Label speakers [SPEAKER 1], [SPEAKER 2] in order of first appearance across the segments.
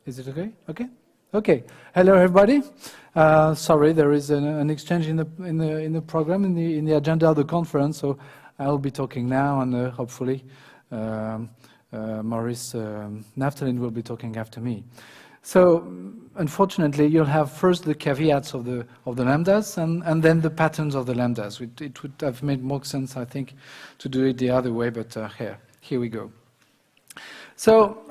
[SPEAKER 1] Is it okay? Okay. Okay. Hello, everybody. Sorry, there is an exchange in the program in the agenda of the conference. So I'll be talking now, and hopefully Maurice Naftalin will be talking after me. So unfortunately, you'll have first the caveats of the lambdas, and then the patterns of the lambdas. It would have made more sense, I think, to do it the other way. But here we go. So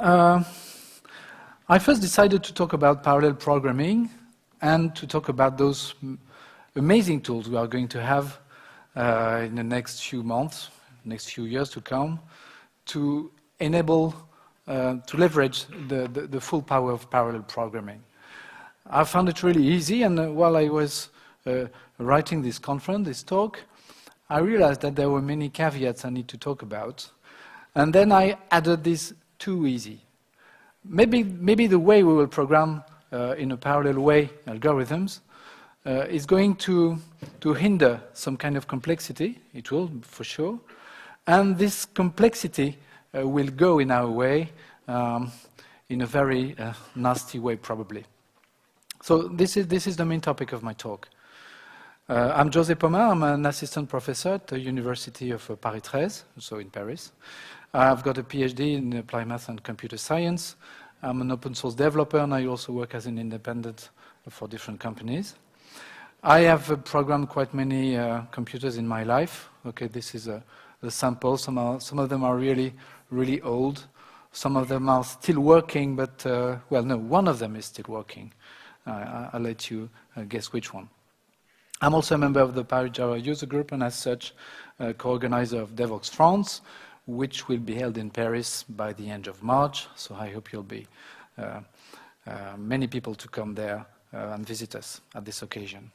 [SPEAKER 1] I first decided to talk about parallel programming and to talk about those amazing tools we are going to have in the next few months, next few years to come, to enable, to leverage the full power of parallel programming. I found it really easy, and while I was writing this conference, this talk, I realized that there were many caveats I need to talk about, and then I added this too easy. Maybe the way we will program in a parallel way algorithms is going to hinder some kind of complexity. It will, for sure. And this complexity will go in our way in a very nasty way, probably. So this is the main topic of my talk. I'm José Paumard. I'm an assistant professor at the University of Paris JUG, so in Paris. I've got a PhD in applied math and computer science. I'm an open source developer, and I also work as an independent for different companies. I have programmed quite many computers in my life. Okay, this is a sample. Some of them are really, really old. Some of them are still working, but, well, no, one of them is still working. I'll let you guess which one. I'm also a member of the Paris Java user group, and as such, co-organizer of Devoxx France, which will be held in Paris by the end of March. So I hope you'll be many people to come there and visit us at this occasion.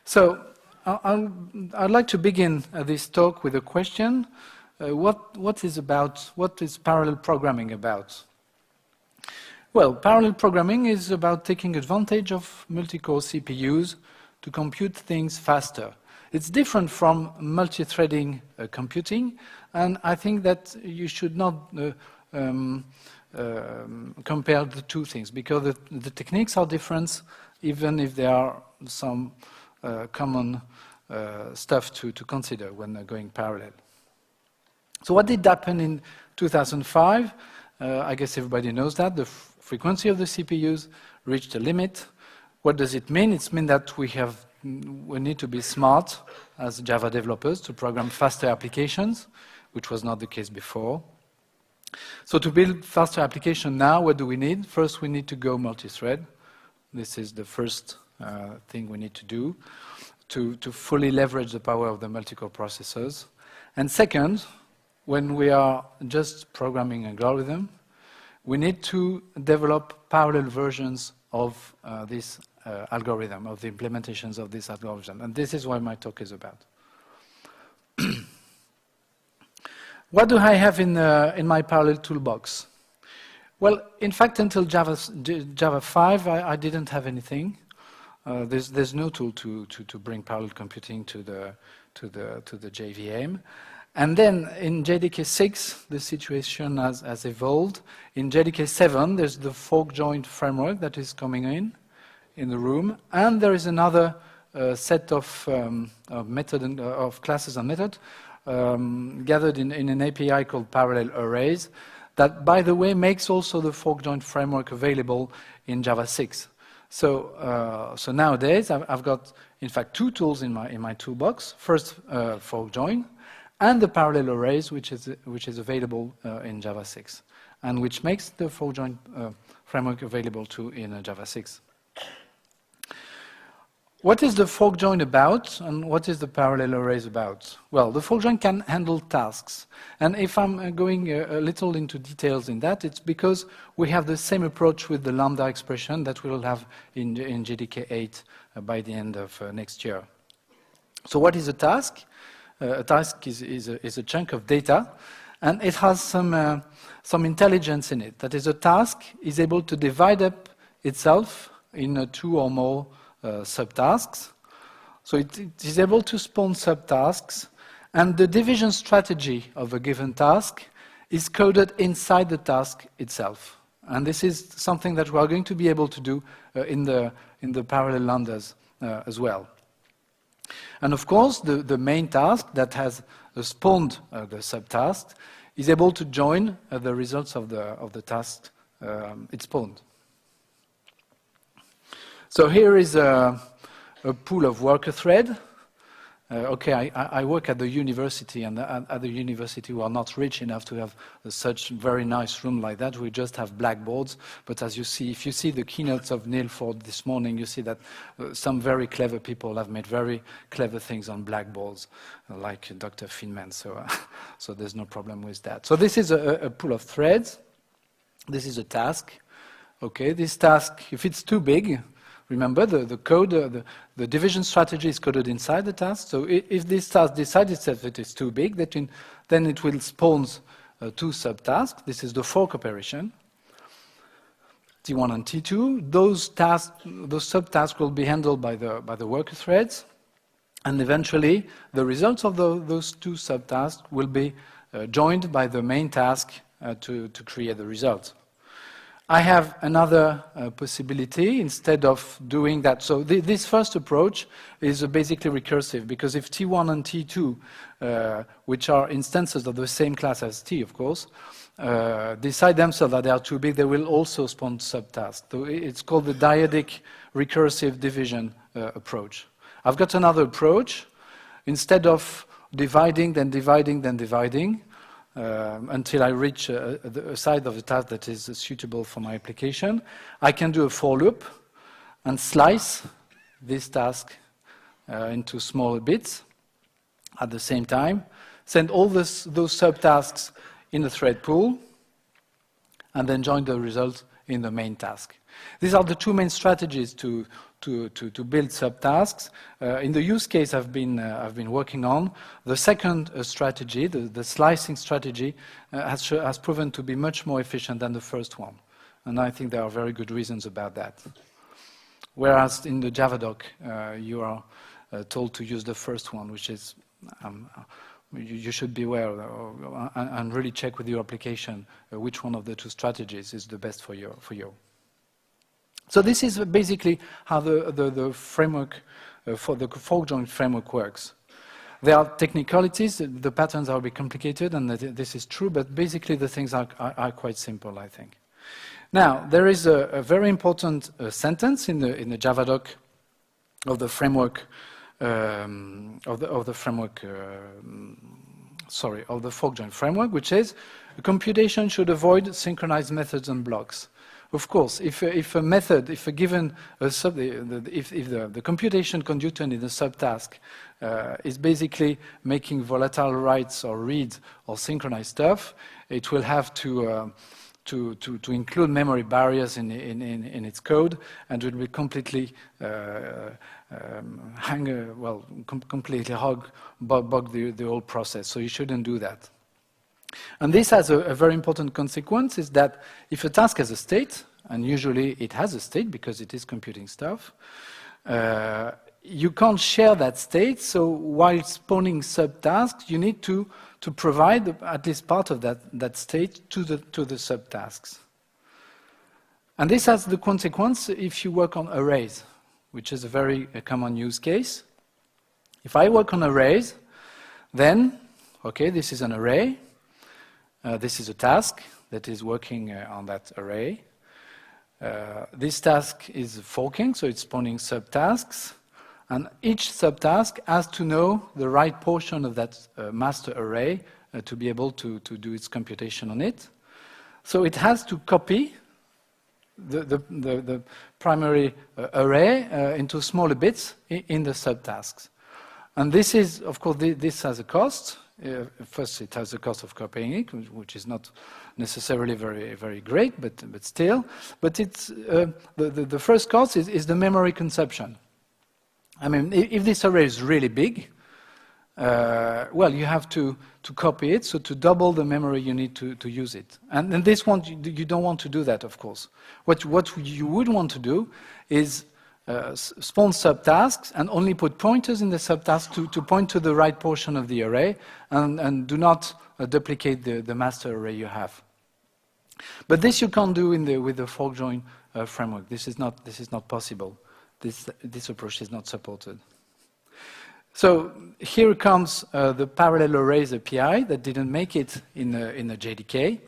[SPEAKER 1] So I'd like to begin this talk with a question. What is parallel programming about? Well, parallel programming is about taking advantage of multicore CPUs to compute things faster. It's different from multi-threading computing, and I think that you should not compare the two things, because the techniques are different, even if there are some common stuff to consider when going parallel. So what did happen in 2005? I guess everybody knows that. The frequency of the CPUs reached a limit. What does it mean? It means that we need to be smart as Java developers to program faster applications, which was not the case before. So to build faster application now, what do we need? First, we need to go multi-thread. This is the first thing we need to do to fully leverage the power of the multicore processors. And second, when we are just programming an algorithm, we need to develop parallel versions of this algorithm, of the implementations of this algorithm. And this is what my talk is about. What do I have in my parallel toolbox? Well, in fact, until Java 5, I didn't have anything. There's no tool to bring parallel computing to the JVM. And then in JDK 6, the situation has evolved. In JDK 7, there's the fork joint framework that is coming in the room, and there is another set of classes and methods gathered in an API called parallel arrays that, by the way, makes also the fork joint framework available in Java 6. So nowadays I've got, in fact, two tools in my toolbox. First, fork join, and the parallel arrays, which is available in Java 6, and which makes the fork join framework available too in Java 6. What is the fork join about, and what is the parallel arrays about? Well, the fork join can handle tasks. And if I'm going a little into details in that, it's because we have the same approach with the lambda expression that we'll have in JDK 8 by the end of next year. So what is a task? A task is a chunk of data, and it has some intelligence in it. That is, a task is able to divide up itself in two or more subtasks. So it is able to spawn subtasks, and the division strategy of a given task is coded inside the task itself. And this is something that we are going to be able to do in the parallel lambdas as well. And of course, the main task that has spawned the subtask is able to join the results of the task it spawned. So here is a pool of worker thread. Okay, I work at the university, and at the university we are not rich enough to have such very nice room like that. We just have blackboards. But as you see, if you see the keynotes of Neil Ford this morning, you see that some very clever people have made very clever things on blackboards, like Dr. Feynman. So there's no problem with that. So this is a pool of threads. This is a task. Okay, this task, if it's too big, remember, the code, the division strategy is coded inside the task. So if this task decides that it is too big, then it will spawn two subtasks. This is the fork operation, T1 and T2. Those subtasks will be handled by the worker threads. And eventually, the results of those two subtasks will be joined by the main task to create the result. I have another possibility instead of doing that. So this first approach is basically recursive, because if T1 and T2, which are instances of the same class as T, of course, decide themselves that they are too big, they will also spawn subtasks. So it's called the dyadic recursive division approach. I've got another approach. Instead of dividing, then dividing, then dividing, until I reach a side of the task that is suitable for my application, I can do a for loop and slice this task into smaller bits at the same time, send all those subtasks in the thread pool, and then join the result in the main task. These are the two main strategies to build subtasks. In the use case I've been working on, the second strategy, the slicing strategy, has proven to be much more efficient than the first one. And I think there are very good reasons about that. Whereas in the JavaDoc, you are told to use the first one, which is, you should be aware and really check with your application which one of the two strategies is the best for you. So this is basically how the framework for the fork join framework works. There are technicalities, the patterns are a bit complicated, and this is true, but basically the things are quite simple, I think. Now, there is a very important sentence in the JavaDoc of the framework, of the fork join framework, which says the computation should avoid synchronized methods and blocks. Of course, if a method, if a given, if the computation conducted in the subtask is basically making volatile writes or reads or synchronized stuff, it will have to include memory barriers in its code, and it will completely completely bog the whole process. So you shouldn't do that. And this has a very important consequence, is that if a task has a state, and usually it has a state because it is computing stuff, you can't share that state, so while spawning subtasks, you need to provide at least part of that state to the subtasks. And this has the consequence if you work on arrays, which is a very common use case. If I work on arrays, then, okay, this is an array. This is a task that is working on that array. This task is forking, so it's spawning subtasks. And each subtask has to know the right portion of that master array to be able to do its computation on it. So it has to copy the primary array into smaller bits in the subtasks. And this is, of course, this has a cost. First, it has the cost of copying it, which is not necessarily very great, but still. But it's the first cost is the memory consumption. I mean, if this array is really big, well, you have to copy it, so to double the memory you need to use it. And this one, you don't want to do that, of course. What you would want to do is spawn subtasks and only put pointers in the subtask to point to the right portion of the array, and do not duplicate the master array you have. But this you can't do with the fork join framework. This is not possible. This approach is not supported. So here comes the parallel arrays API that didn't make it in the JDK.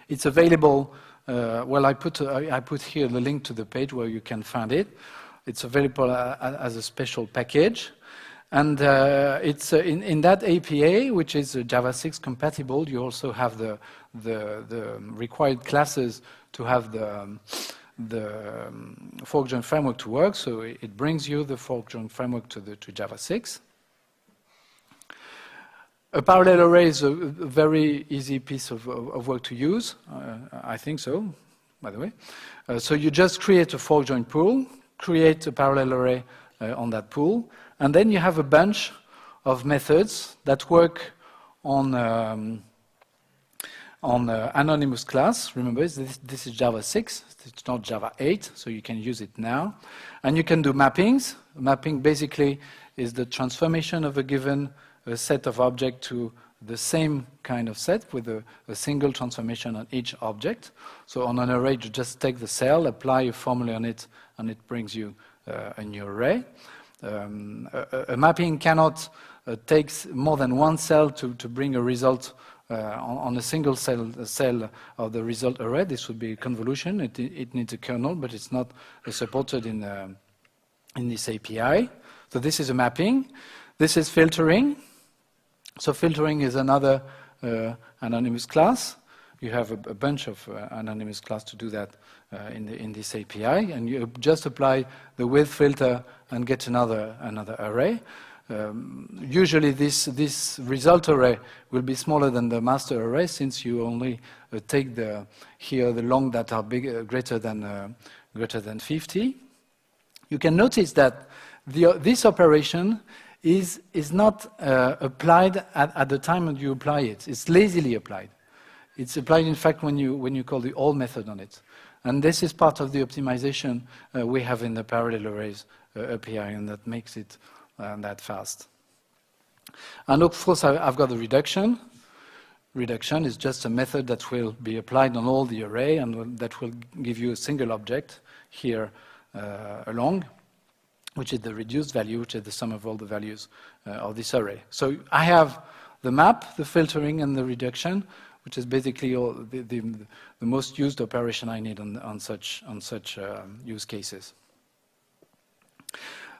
[SPEAKER 1] It's available. Well, I put here the link to the page where you can find it. It's available as a special package, and it's in that APA, which is Java 6 compatible. You also have the required classes to have the fork join framework to work, so it brings you the fork join framework to Java 6. A parallel array is a very easy piece of work to use. I think so, by the way. So you just create a fork join pool, create a parallel array on that pool, and then you have a bunch of methods that work on anonymous class. Remember, this is Java 6, it's not Java 8, so you can use it now. And you can do mappings. Mapping basically is the transformation of a given set of objects to the same kind of set with a single transformation on each object. So on an array, you just take the cell, apply a formula on it, and it brings you a new array. A mapping cannot take more than one cell to bring a result on a single cell of the result array. This would be a convolution. It needs a kernel, but it's not supported in this API. So this is a mapping. This is filtering. So filtering is another anonymous class. You have a bunch of anonymous class to do that in this API, and you just apply the width filter and get another array. Usually this result array will be smaller than the master array, since you only take the long that are greater than 50. You can notice that this operation is not applied at the time that you apply it. It's lazily applied. It's applied, in fact, when you call the all method on it. And this is part of the optimization we have in the parallel arrays API, and that makes it that fast. And of course, I've got the reduction. Reduction is just a method that will be applied on all the array, and that will give you a single object here along, which is the reduced value, which is the sum of all the values of this array. So I have the map, the filtering, and the reduction, which is basically all the most used operation I need on such use cases.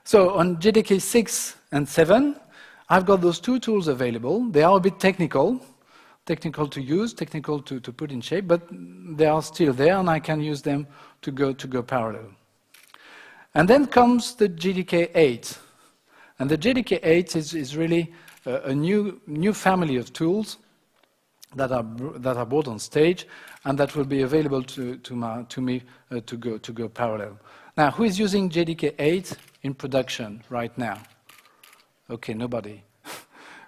[SPEAKER 1] So on JDK 6 and 7, I've got those two tools available. They are a bit technical to use, technical to put in shape, but they are still there, and I can use them to go parallel. And then comes the JDK 8. And the JDK 8 is really a new family of tools that are brought on stage, and that will be available to me to go parallel. Now, who is using JDK 8 in production right now? Okay, nobody.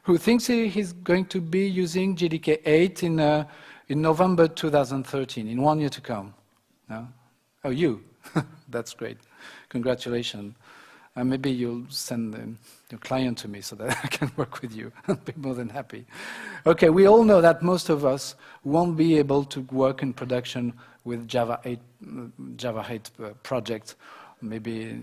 [SPEAKER 1] Who thinks he's going to be using JDK 8 in November 2013, in 1 year to come? No? Oh, you. That's great. Congratulations. Maybe you'll send your client to me so that I can work with you. I'll be more than happy. Okay, we all know that most of us won't be able to work in production with Java 8 project maybe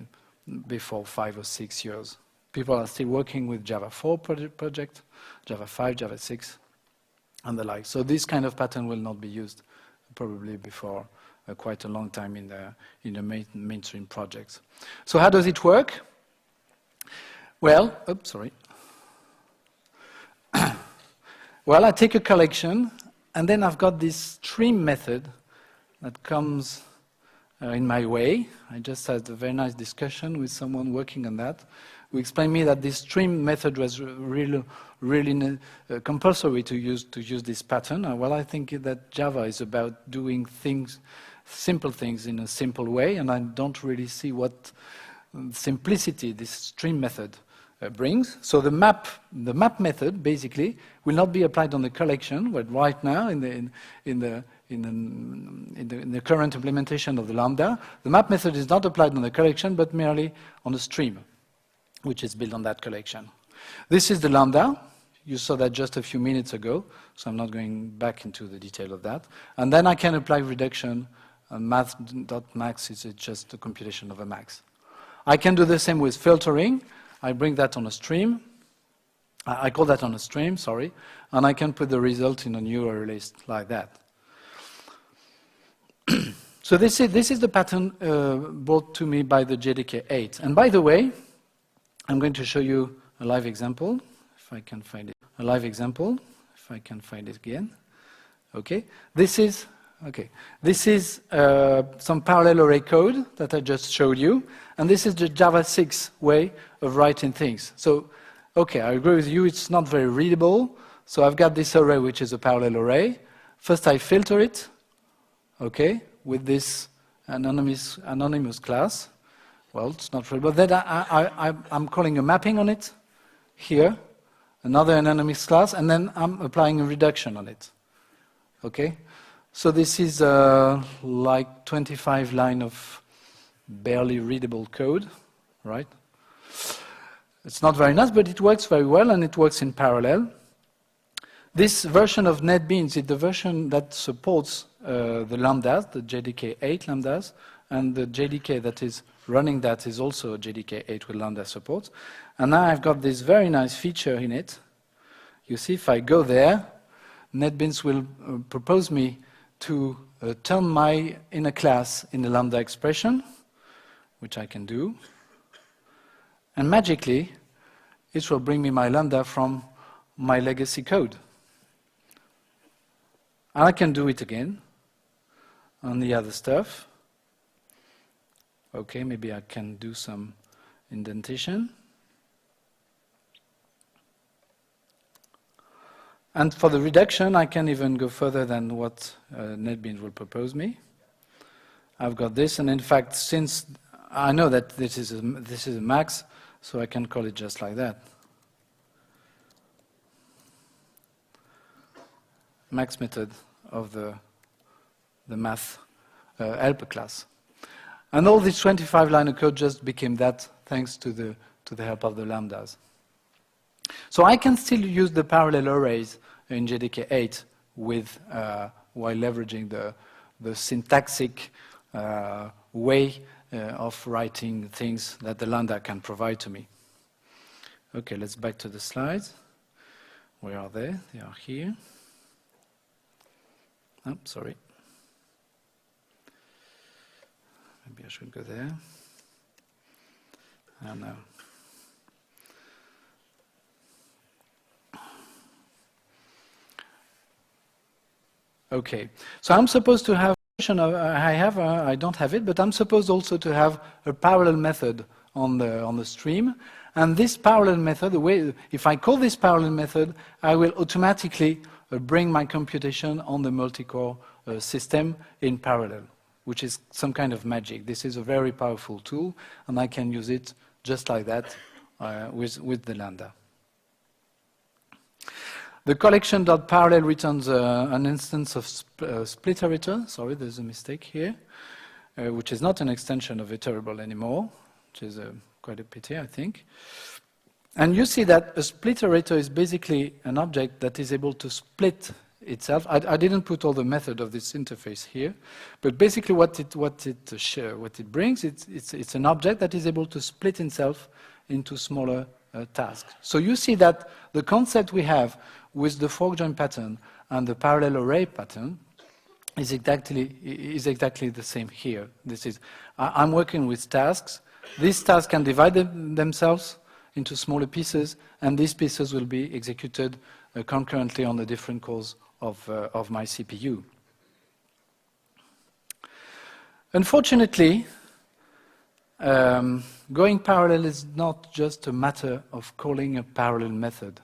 [SPEAKER 1] before 5 or 6 years. People are still working with Java 4 project, Java 5, Java 6, and the like. So this kind of pattern will not be used probably before quite a long time in the mainstream projects. So how does it work? Well, oops, sorry. Well, I take a collection, and then I've got this stream method that comes in my way. I just had a very nice discussion with someone working on that, who explained me that this stream method was really compulsory to use this pattern. Well, I think that Java is about doing things, simple things in a simple way, and I don't really see what simplicity this stream method brings. So the map method basically will not be applied on the collection, but right now in the current implementation of the lambda, the map method is not applied on the collection, but merely on the stream, which is built on that collection. This is the lambda. You saw that just a few minutes ago, so I'm not going back into the detail of that. And then I can apply reduction, and math.max is just a computation of a max. I can do the same with filtering. I bring that on a stream. I call that on a stream, sorry, and I can put the result in a new array list like that. So this is the pattern brought to me by the JDK8. And by the way, I'm going to show you a live example, if I can find it. A live example, if I can find it again. Okay, this is some parallel array code that I just showed you, and this is the Java 6 way of writing things. So, okay, I agree with you, it's not very readable, so I've got this array which is a parallel array. First I filter it, okay, with this anonymous class. Well, it's not readable. Then I'm calling a mapping on it, here, another anonymous class, and then I'm applying a reduction on it, okay? So this is like 25 lines of barely readable code, right? It's not very nice, but it works very well, and it works in parallel. This version of NetBeans is the version that supports the lambdas, the JDK8 lambdas, and the JDK that is running that is also JDK8 with lambda support. And now I've got this very nice feature in it. You see, if I go there, NetBeans will propose me to turn my inner class in a lambda expression, which I can do. And magically, it will bring me my lambda from my legacy code. And I can do it again on the other stuff. Okay, maybe I can do some indentation. And for the reduction, I can even go further than what NetBeans will propose me. I've got this, and in fact, since I know that this is a max, so I can call it just like that. Max method of the math helper class. And all this 25-line of code just became that thanks to the help of the lambdas. So I can still use the parallel arrays in JDK8 with, while leveraging the syntactic way of writing things that the lambda can provide to me. Okay, let's back to the slides. Where are they? They are here. Oh, sorry. Maybe I should go there. I don't know. Okay, so I'm supposed to have, I don't have it, but I'm supposed also to have a parallel method on the stream. And this parallel method, if I call this parallel method, I will automatically bring my computation on the multicore system in parallel, which is some kind of magic. This is a very powerful tool, and I can use it just like that with the lambda. The collection.parallel returns an instance of splitter. Sorry, there's a mistake here, which is not an extension of iterable anymore, which is quite a pity, I think. And you see that a splitter is basically an object that is able to split itself. I didn't put all the method of this interface here, but basically what it brings, it's an object that is able to split itself into smaller tasks. So you see that the concept we have with the fork join pattern and the parallel array pattern is exactly the same here. This is I'm working with tasks. These tasks can divide themselves into smaller pieces, and these pieces will be executed concurrently on the different cores of my CPU. Unfortunately, going parallel is not just a matter of calling a parallel method.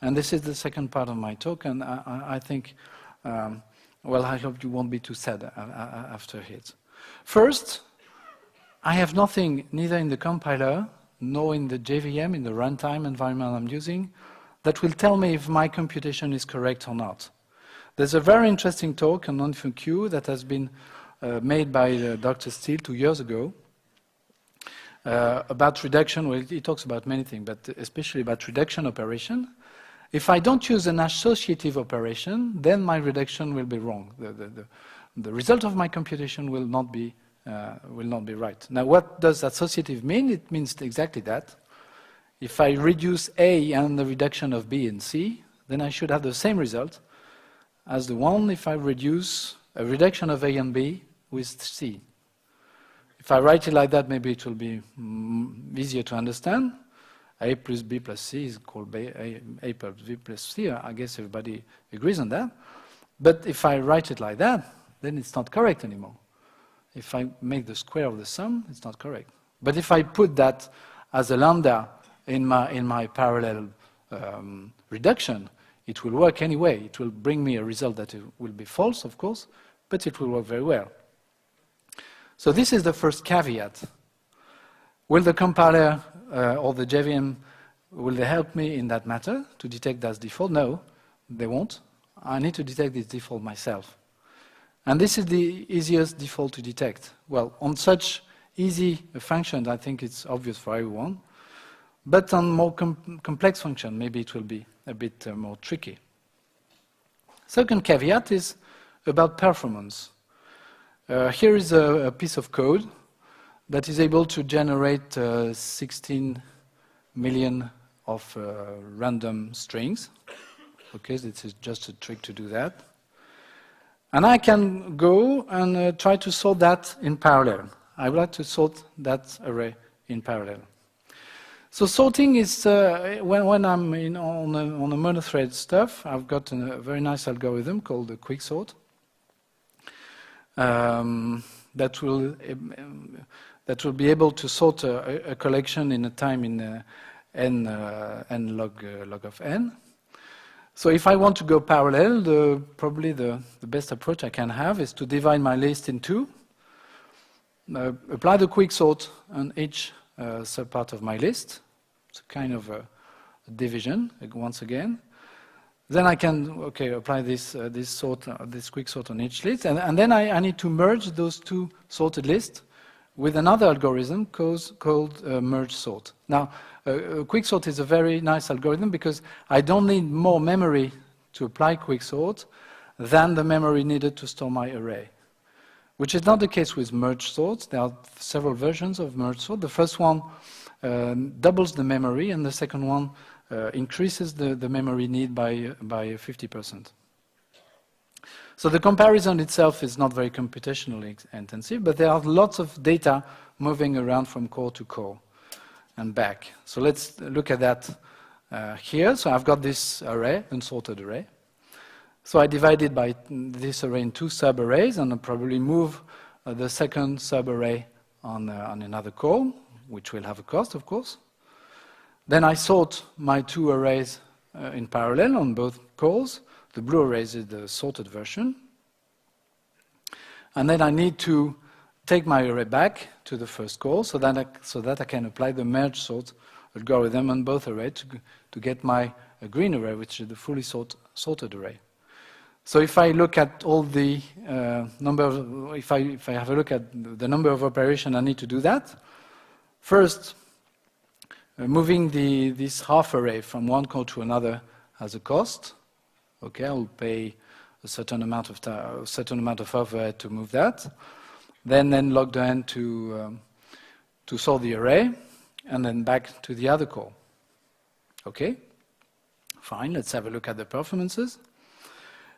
[SPEAKER 1] And this is the second part of my talk, and I think, well, I hope you won't be too sad after it. First, I have nothing, neither in the compiler, nor in the JVM, in the runtime environment I'm using, that will tell me if my computation is correct or not. There's a very interesting talk on NonFQ that has been made by Dr. Steele 2 years ago about reduction. Well, he talks about many things, but especially about reduction operation. If I don't use an associative operation, then my reduction will be wrong. The result of my computation will not be right. Now, what does associative mean? It means exactly that. If I reduce A and the reduction of B and C, then I should have the same result as the one if I reduce a reduction of A and B with C. If I write it like that, maybe it will be easier to understand. A plus B plus C is called A plus B plus C. I guess everybody agrees on that. But if I write it like that, then it's not correct anymore. If I make the square of the sum, it's not correct. But if I put that as a lambda in my parallel reduction, it will work anyway. It will bring me a result that will be false, of course, but it will work very well. So this is the first caveat. Will the compiler or the JVM, will they help me in that matter to detect that default? No, they won't. I need to detect this default myself. And this is the easiest default to detect. Well, on such easy functions, I think it's obvious for everyone. But on more complex functions, maybe it will be a bit more tricky. Second caveat is about performance. Here is a piece of code that is able to generate 16 million of random strings. Okay, this is just a trick to do that. And I can go and try to sort that in parallel. I would like to sort that array in parallel. So sorting is, when I'm on a monothread stuff, I've got a very nice algorithm called the quicksort that will be able to sort a collection in a time in n log of n. So if I want to go parallel, probably the best approach I can have is to divide my list in two, apply the quicksort on each subpart of my list. It's a kind of a division, once again. Then I can, apply this quicksort on each list, and then I need to merge those two sorted lists with another algorithm called merge sort. Now, quicksort is a very nice algorithm because I don't need more memory to apply quicksort than the memory needed to store my array, which is not the case with merge sorts. There are several versions of merge sort. The first one doubles the memory, and the second one increases the memory need by 50%. So the comparison itself is not very computationally intensive, but there are lots of data moving around from core to core and back. So let's look at that here. So I've got this array, unsorted array. So I divided by this array in two sub-arrays, and I'll probably move the second sub-array on another core, which will have a cost, of course. Then I sort my two arrays in parallel on both cores. The blue array is the sorted version. And then I need to take my array back to the first core so that I can apply the merge sort algorithm on both arrays to get my green array, which is the fully sorted array. So if I look at all the if I have a look at the number of operations I need to do that, first, moving this half array from one core to another has a cost. Okay, I'll pay a certain amount of overhead to move that. Then log the n to sort the array, and then back to the other core. Okay, fine. Let's have a look at the performances.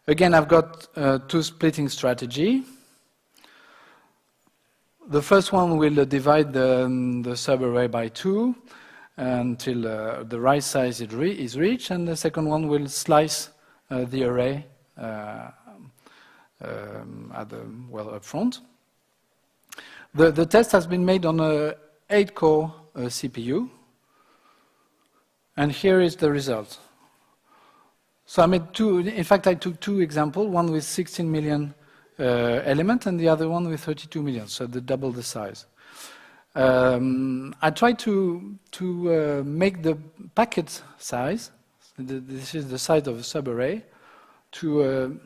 [SPEAKER 1] Again, I've got two splitting strategy. The first one will divide the subarray by 2 until the right size is reached, and the second one will slice the array up front. The test has been made on a 8-core CPU, and here is the result. So I made two. In fact, I took two examples: one with 16 million elements, and the other one with 32 million. So they double the size. I tried to make the packet size. This is the size of a subarray. To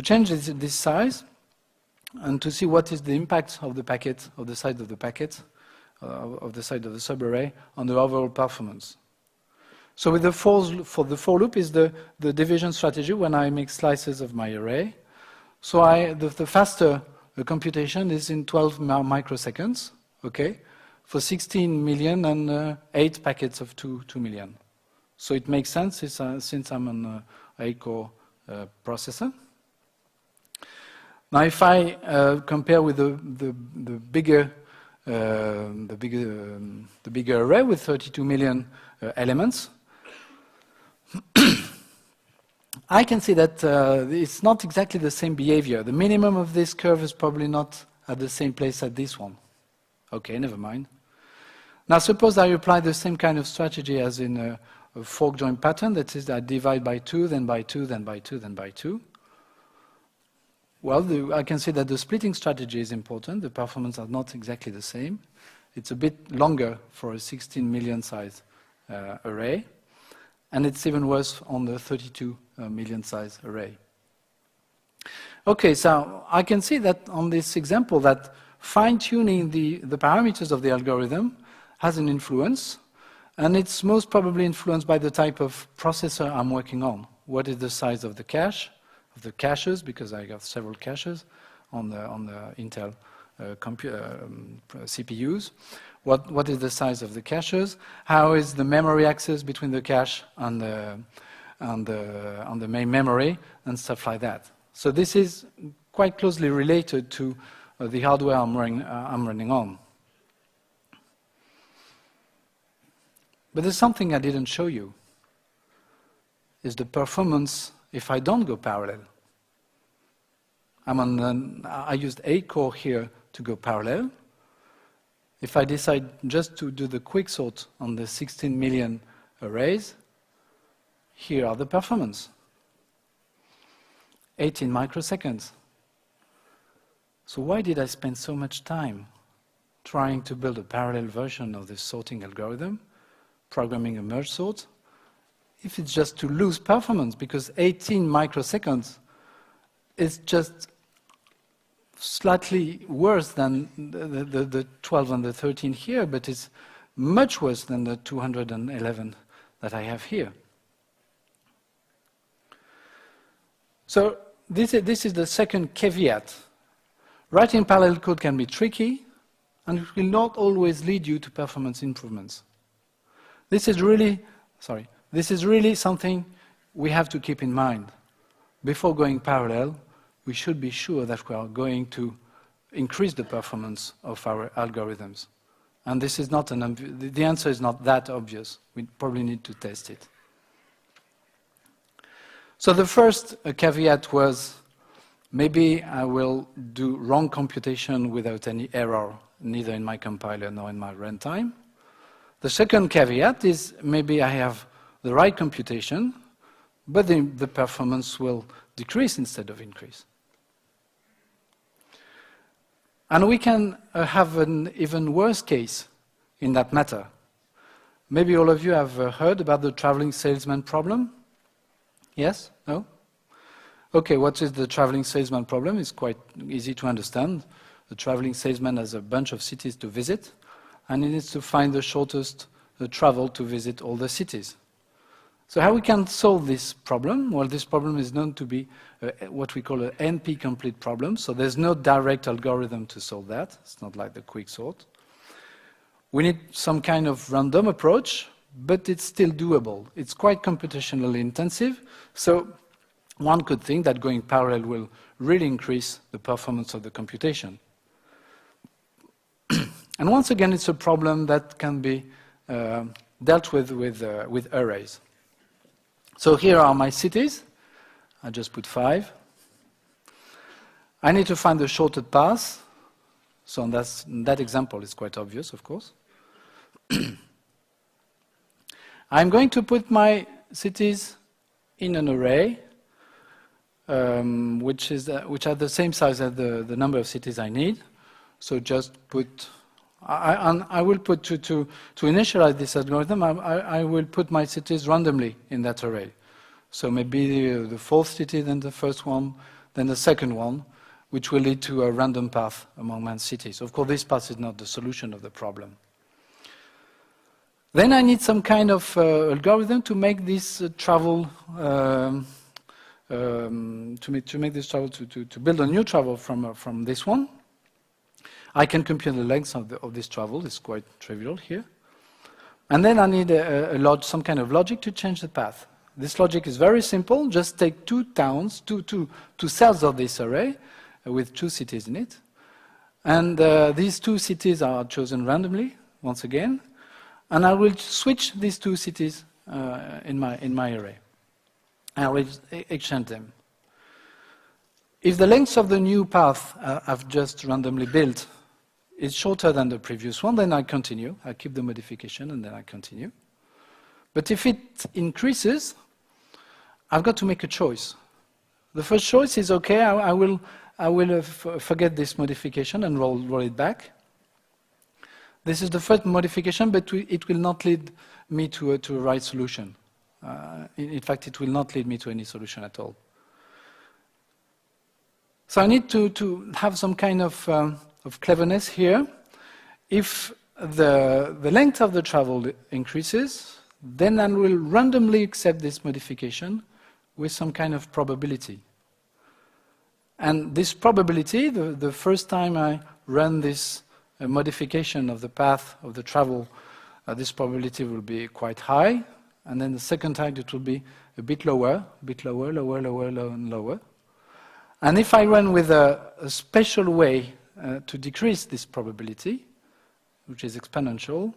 [SPEAKER 1] change this size and to see what is the impact of the packet, of the size of the packet, of the size of the subarray on the overall performance. So with the for the for loop is the division strategy when I make slices of my array. So the faster the computation is in 12 microseconds, okay, for 16 million and 8 packets of 2 million. So it makes sense since I'm on a 8-core processor. Now, if I compare with the bigger array with 32 million elements, I can see that it's not exactly the same behavior. The minimum of this curve is probably not at the same place as this one. Okay, never mind. Now, suppose I apply the same kind of strategy as in a fork join pattern. That is, I divide by 2, then by 2, then by 2, then by 2. Well, I can see that the splitting strategy is important. The performance are not exactly the same. It's a bit longer for a 16 million size array. And it's even worse on the 32 million size array. Okay, so I can see that on this example that fine-tuning the parameters of the algorithm has an influence, and it's most probably influenced by the type of processor I'm working on. What is the size of the cache, of the caches, because I got several caches on the Intel CPUs. What is the size of the caches? How is the memory access between the cache and the main memory and stuff like that. So this is quite closely related to the hardware I'm running on. But there's something I didn't show you. Is the performance if I don't go parallel. I used 8-core here to go parallel. If I decide just to do the quicksort on the 16 million arrays, here are the performance. 18 microseconds. So why did I spend so much time trying to build a parallel version of this sorting algorithm, programming a merge sort, if it's just to lose performance? Because 18 microseconds is just slightly worse than the 12 and the 13 here, but it's much worse than the 211 that I have here. So this is the second caveat. Writing parallel code can be tricky, and it will not always lead you to performance improvements. This is really something we have to keep in mind. Before going parallel, we should be sure that we are going to increase the performance of our algorithms. And this is not the answer is not that obvious. We probably need to test it. So the first caveat was, maybe I will do wrong computation without any error, neither in my compiler nor in my runtime. The second caveat is, maybe I have the right computation, but the performance will decrease instead of increase. And we can have an even worse case in that matter. Maybe all of you have heard about the traveling salesman problem? Yes? No? Okay, what is the traveling salesman problem? It's quite easy to understand. The traveling salesman has a bunch of cities to visit, and he needs to find the shortest travel to visit all the cities. So how we can solve this problem? Well, this problem is known to be what we call an NP-complete problem. So there's no direct algorithm to solve that. It's not like the quicksort. We need some kind of random approach, but it's still doable. It's quite computationally intensive. So one could think that going parallel will really increase the performance of the computation. And once again, it's a problem that can be dealt with arrays. So here are my cities. I just put 5. I need to find the shortest path. So that example is quite obvious, of course. I'm going to put my cities in an array, which are the same size as the number of cities I need. So just put, I will put to initialize this algorithm, I will put my cities randomly in that array. So maybe the fourth city, then the first one, then the second one, which will lead to a random path among my cities. Of course, this path is not the solution of the problem. Then I need some kind of algorithm to make this travel, to build a new travel from this one. I can compute the length of this travel. It's quite trivial here. And then I need some kind of logic to change the path. This logic is very simple. Just take two towns, two cells of this array with 2 cities in it. And these 2 cities are chosen randomly, once again. And I will switch these 2 cities in my array. I will exchange them. If the length of the new path I've just randomly built is shorter than the previous one, then I continue. I keep the modification and then I continue. But if it increases, I've got to make a choice. The first choice is, okay, I will forget this modification and roll it back. This is the first modification, but it will not lead me to a right solution. In fact, it will not lead me to any solution at all. So I need to have some kind of cleverness here. If the length of the travel increases, then I will randomly accept this modification with some kind of probability. And this probability, the first time I run this modification of the path of the travel, this probability will be quite high. And then the second time it will be a bit lower, lower, and lower. And if I run with a special way to decrease this probability, which is exponential,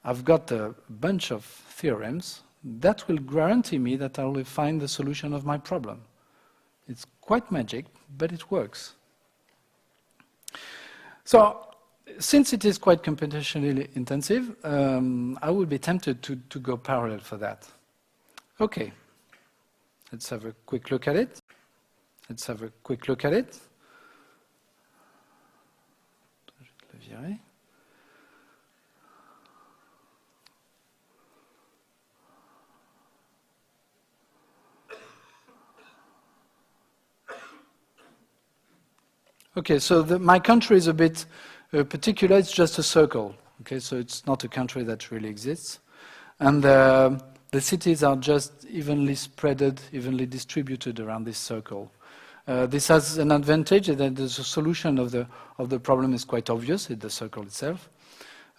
[SPEAKER 1] I've got a bunch of theorems that will guarantee me that I will find the solution of my problem. It's quite magic, but it works. So, since it is quite computationally intensive, I would be tempted to go parallel for that. Okay, let's have a quick look at it. Okay, so my country is a bit particular. It's just a circle. Okay, so it's not a country that really exists. And the cities are just evenly spreaded, evenly distributed around this circle. This has an advantage that the solution of the problem is quite obvious in the circle itself.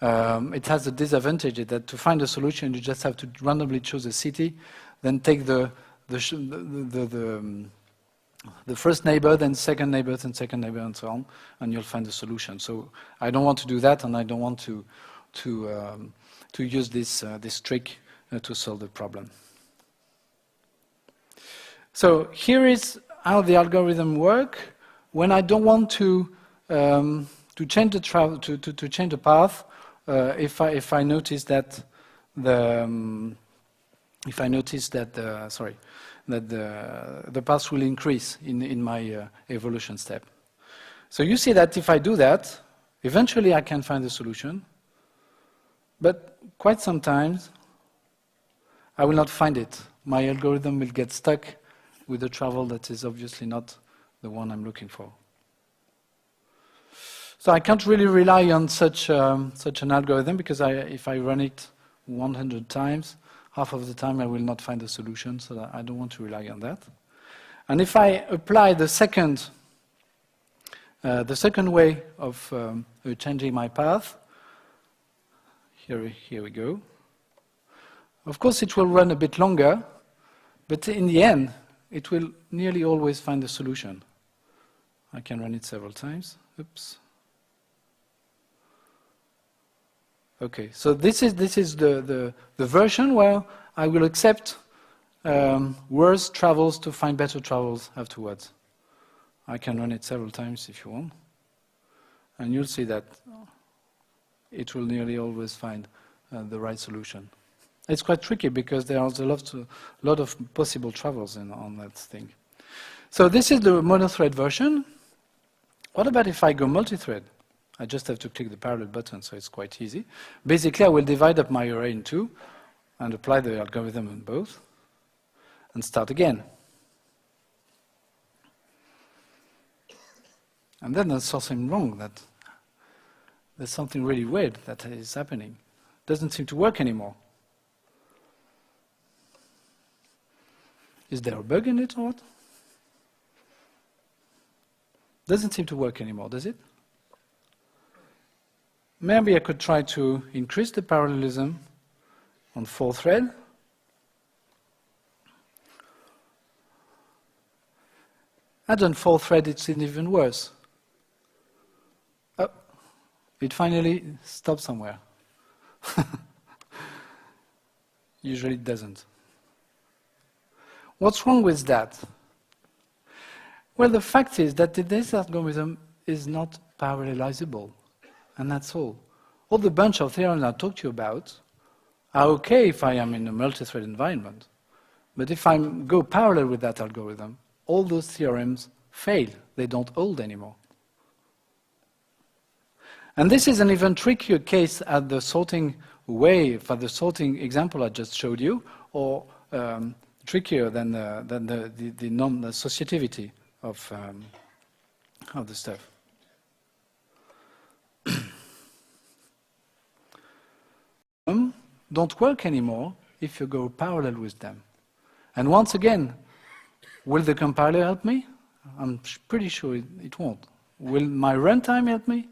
[SPEAKER 1] It has a disadvantage that to find a solution, you just have to randomly choose a city, then take the first neighbor, then second neighbor, and so on, and you'll find the solution. So I don't want to do that, and I don't want to use this trick to solve the problem. So here is how the algorithm works when I don't want to change the travel to change the path. If I notice that the path will increase in my evolution step. So you see that if I do that, eventually I can find the solution, but quite sometimes I will not find it. My algorithm will get stuck with a travel that is obviously not the one I'm looking for. So I can't really rely on such an algorithm because if I run it 100 times, half of the time I will not find a solution, so I don't want to rely on that. And if I apply the second way of changing my path, here we go. Of course, it will run a bit longer, but in the end, it will nearly always find a solution. I can run it several times. Oops. Okay, so this is the version where I will accept worse travels to find better travels afterwards. I can run it several times if you want. And you'll see that it will nearly always find the right solution. It's quite tricky because there are a lot of possible travels on that thing. So this is the monothread version. What about if I go multi-thread? I just have to click the parallel button, so it's quite easy. Basically, I will divide up my array in two and apply the algorithm on both and start again. And then there's something wrong. There's something really weird that is happening. Doesn't seem to work anymore. Is there a bug in it or what? Doesn't seem to work anymore, does it? Maybe I could try to increase the parallelism on 4 thread. And on 4 thread, it's even worse. Oh, it finally stopped somewhere. Usually it doesn't. What's wrong with that? Well, the fact is that this algorithm is not parallelizable, and that's all. All the bunch of theorems I talked to you about are okay if I am in a multi-thread environment. But if I go parallel with that algorithm, all those theorems fail. They don't hold anymore. And this is an even trickier case at the sorting way, for the sorting example I just showed you, or trickier than the non-associativity of the stuff. Don't work anymore if you go parallel with them. And once again, will the compiler help me? I'm pretty sure it won't. Will my runtime help me?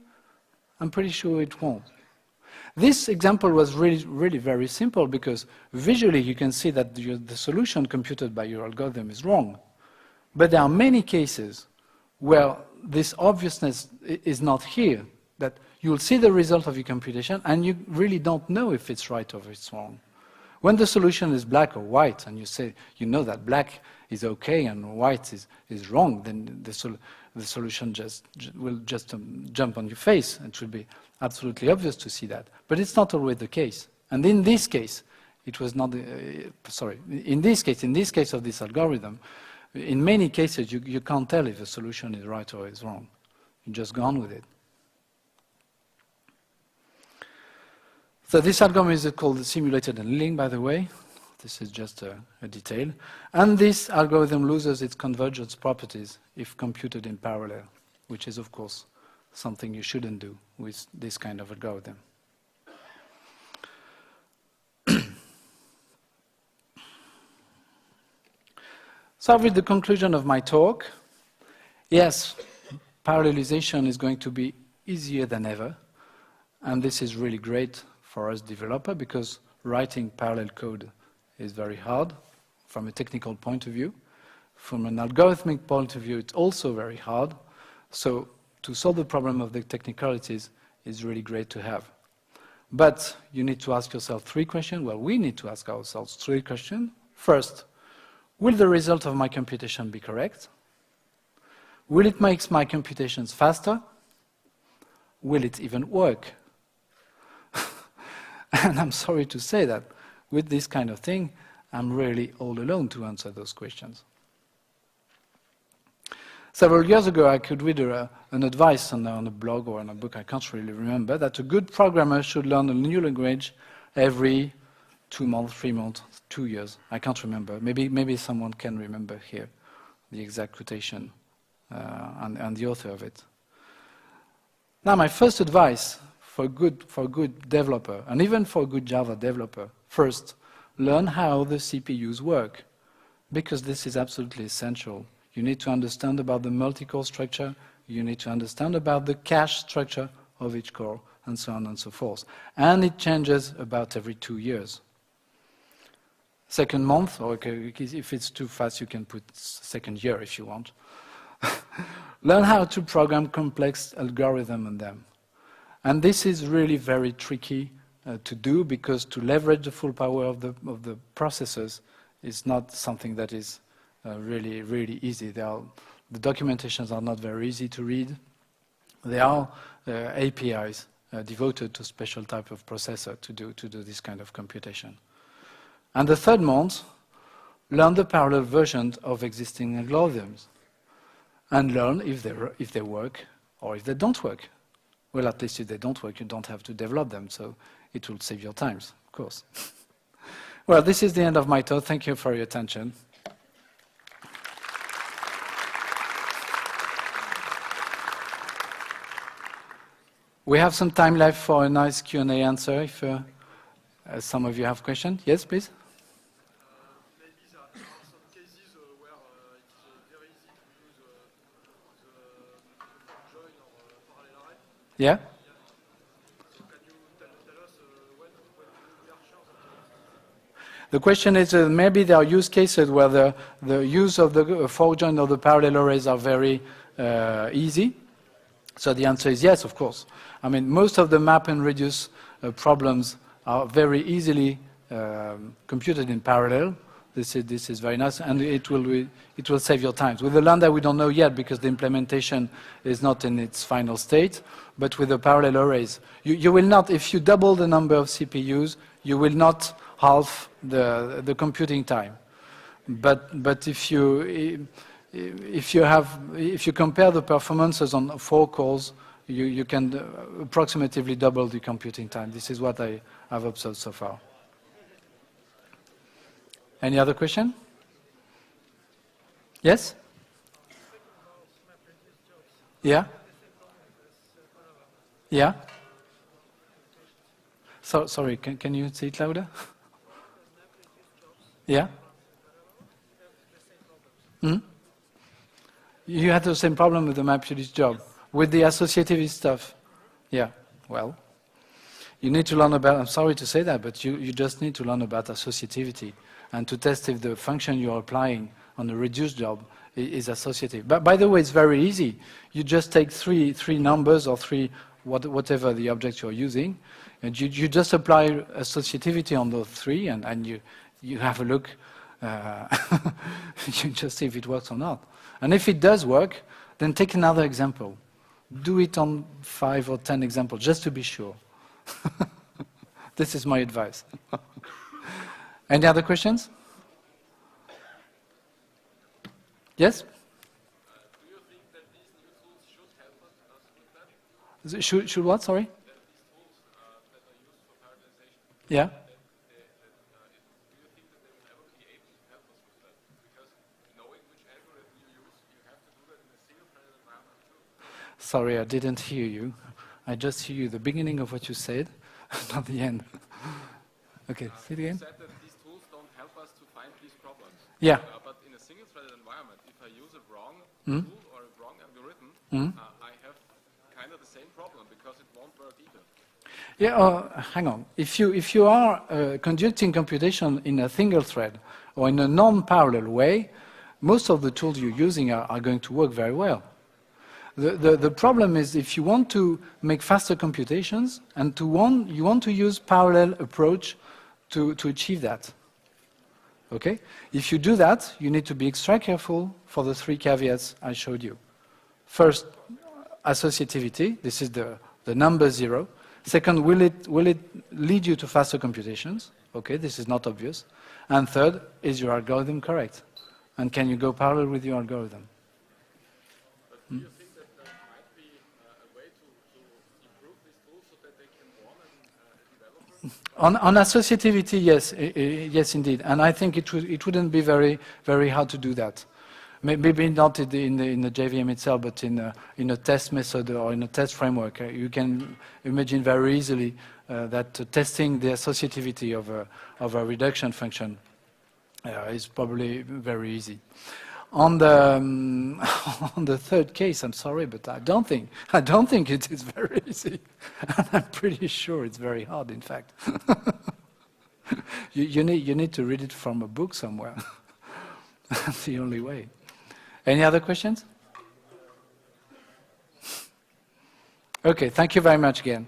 [SPEAKER 1] I'm pretty sure it won't. This example was really very simple because visually you can see that the solution computed by your algorithm is wrong. But there are many cases where this obviousness is not here, that you'll see the result of your computation and you really don't know if it's right or if it's wrong. When the solution is black or white and you say, you know that black is okay and white is wrong, then the solution will just jump on your face. It should be absolutely obvious to see that. But it's not always the case. And in this case, it was not, in this case of this algorithm, in many cases you can't tell if the solution is right or is wrong. You just go on with it. So this algorithm is called the simulated annealing, by the way. This is just a detail. And this algorithm loses its convergence properties if computed in parallel, which is, of course, something you shouldn't do with this kind of algorithm. So I've reached the conclusion of my talk. Yes, parallelization is going to be easier than ever. And this is really great for us developers because writing parallel code is very hard from a technical point of view. From an algorithmic point of view, it's also very hard. So to solve the problem of the technicalities is really great to have. But you need to ask yourself 3 questions. Well, we need to ask ourselves 3 questions. First, will the result of my computation be correct? Will it make my computations faster? Will it even work? And I'm sorry to say that with this kind of thing, I'm really all alone to answer those questions. Several years ago, I could read an advice on a blog or in a book, I can't really remember, that a good programmer should learn a new language every 2 months, 3 months, 2 years. I can't remember. Maybe someone can remember here the exact quotation and the author of it. Now, my first advice for a good developer, and even for a good Java developer, first, learn how the CPUs work, because this is absolutely essential. You need to understand about the multicore structure, you need to understand about the cache structure of each core, and so on and so forth. And it changes about every 2 years. Second month, or if it's too fast, you can put second year if you want. Learn how to program complex algorithms on them. And this is really very tricky to do because to leverage the full power of the processors is not something that is really easy. The documentations are not very easy to read. There are APIs devoted to special type of processor to do this kind of computation. And the third month, learn the parallel versions of existing algorithms and learn if they work or if they don't work. Well, at least if they don't work, you don't have to develop them, so it will save your time, of course. Well, this is the end of my talk. Thank you for your attention. We have some time left for a nice Q&A answer, if Some of you have questions? Yes, please?
[SPEAKER 2] Maybe there are some cases where it is very easy to use the join or parallel array.
[SPEAKER 1] Yeah?
[SPEAKER 2] So can you tell us when we are sure that
[SPEAKER 1] The question is, maybe there are use cases where the use of the forejoin or the parallel arrays are very easy. So the answer is yes, of course. I mean, most of the map and reduce problems are very easily computed in parallel. This is very nice, and it will save your time. With the lambda, we don't know yet because the implementation is not in its final state. But with the parallel arrays, you will not, if you double the number of CPUs, you will not halve the computing time. But if you compare the performances on 4 cores, you can approximately double the computing time. This is what I have observed so far. Any other question? Yes? Yeah? Yeah? So, sorry, can you say it louder? Yeah? Hmm? You had the same problem with the map-reduce job, with the associativity stuff. Yeah, well, you need to learn about, I'm sorry to say that, but you just need to learn about associativity and to test if the function you're applying on a reduced job is associative. But by the way, it's very easy. You just take three numbers or whatever the object you're using, and you just apply associativity on those 3, and you have a look. You just see if it works or not. And if it does work, then take another example. Do it on 5 or 10 examples, just to be sure. This is my advice. Any other questions? Yes?
[SPEAKER 2] do you think that these new tools should help us with that?
[SPEAKER 1] Should what, sorry?
[SPEAKER 2] That these tools that are used for parallelization,
[SPEAKER 1] Yeah?
[SPEAKER 2] do you think that they will ever be able to help us with that? Because knowing which algorithm you use, you have to do that in a single parallel environment too.
[SPEAKER 1] Sorry, I didn't hear you. I just hear you the beginning of what you said, not the end. Okay, say it again.
[SPEAKER 2] You said that these tools don't help us to find these problems.
[SPEAKER 1] Yeah.
[SPEAKER 2] But in a single-threaded environment, if I use a wrong
[SPEAKER 1] Mm.
[SPEAKER 2] tool or a wrong algorithm, I have kind of the same problem because it won't work either.
[SPEAKER 1] Yeah, hang on. If you are conducting computation in a single thread or in a non-parallel way, most of the tools you're using are going to work very well. The problem is if you want to make faster computations and you want to use parallel approach to achieve that. Okay? If you do that, you need to be extra careful for the 3 caveats I showed you. First, associativity. This is the number 0. Second, will it lead you to faster computations? Okay, this is not obvious. And third, is your algorithm correct? And can you go parallel with your algorithm?
[SPEAKER 2] But do you think that there might be a way to improve these tools so that they can warm a developer?
[SPEAKER 1] On associativity, yes, yes, indeed. And I think it wouldn't be very, very hard to do that. Maybe not in the JVM itself, but in a test method or in a test framework. You can imagine very easily that testing the associativity of a reduction function is probably very easy. On the third case, I'm sorry, but I don't think it is very easy. And I'm pretty sure it's very hard, in fact. you need to read it from a book somewhere. That's the only way. Any other questions? Okay, thank you very much again.